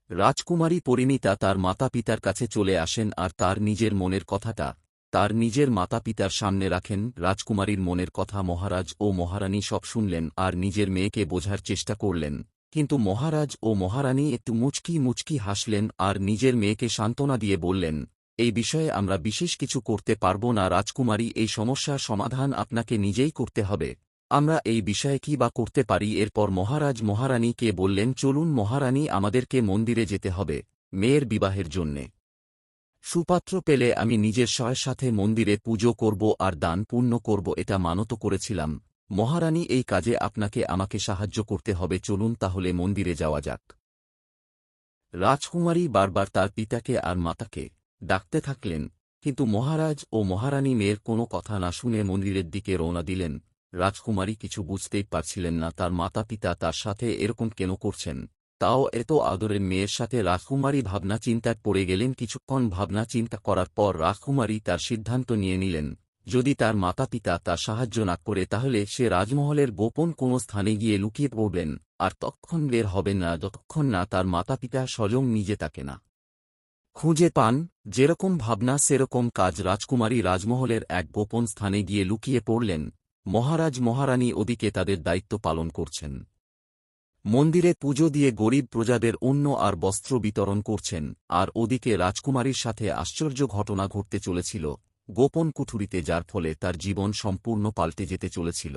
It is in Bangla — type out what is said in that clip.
রাজকুমারী পরিণীতা তার মাতা-পিতার কাছে চলে আসেন আর তার নিজের মনের কথাটা তার নিজের মাতা-পিতার সামনে রাখেন। রাজকুমারীর মনের কথা মহারাজ ও মহারানী সব শুনলেন আর নিজের মেয়েকে বোঝার চেষ্টা করলেন, কিন্তু মহারাজ ও মহারানী একটু মুচকি মুচকি হাসলেন আর নিজের মেয়েকে সান্ত্বনা দিয়ে বললেন, এই বিষয়ে আমরা বিশেষ কিছু করতে পারব না রাজকুমারী, এই সমস্যার সমাধান আপনাকে নিজেই করতে হবে। আমরা এই বিষয়ে কি বা করতে পারি? এরপর মহারাজ মহারানীকে বললেন, চলুন মহারানী, আমাদেরকে মন্দিরে যেতে হবে মেয়ের বিবাহের জন্যে। সুপাত্র পেলে আমি নিজের সাথে মন্দিরে পুজো করব আর দান পুণ্য করব, এটা মানত করেছিলাম। মহারানী, এই কাজে আপনাকে আমাকে সাহায্য করতে হবে, চলুন তাহলে মন্দিরে যাওয়া যাক। রাজকুমারী বারবার তার পিতাকে আর মাতাকে ডাকতে থাকলেন, কিন্তু মহারাজ ও মহারানী মেয়ের কোনো কথা না শুনে মন্দিরের দিকে রওনা দিলেন। রাজকুমারী কিছু বুঝতেই পারছিলেন না তার মাতা পিতা তার সাথে এরকম কেন করছেন, তাও এত আদরের মেয়ের সাথে। রাজকুমারী ভাবনা চিন্তায় পড়ে গেলেন। কিছুক্ষণ ভাবনা চিন্তা করার পর রাজকুমারী তার সিদ্ধান্ত নিয়ে নিলেন, যদি তার মাতা পিতা তার সাহায্য না করে তাহলে সে রাজমহলের গোপন কোনো স্থানে গিয়ে লুকিয়ে পড়বেন আর ততক্ষণ বের হবেন না যতক্ষণ না তার মাতা পিতা স্বয়ং নিজে তাকে না খুঁজে পান। যেরকম ভাবনা সেরকম কাজ। রাজকুমারী রাজমহলের এক গোপন স্থানে গিয়ে লুকিয়ে পড়লেন। মহারাজ মহারানী ওদিকে তাদের দায়িত্ব পালন করছেন, মন্দিরে পুজো দিয়ে গরিব প্রজাদের অন্ন আর বস্ত্র বিতরণ করছেন, আর ওদিকে রাজকুমারীর সাথে আশ্চর্য ঘটনা ঘটতে চলেছিল গোপন কুঠুরিতে, যার ফলে তার জীবন সম্পূর্ণ পাল্টে যেতে চলেছিল।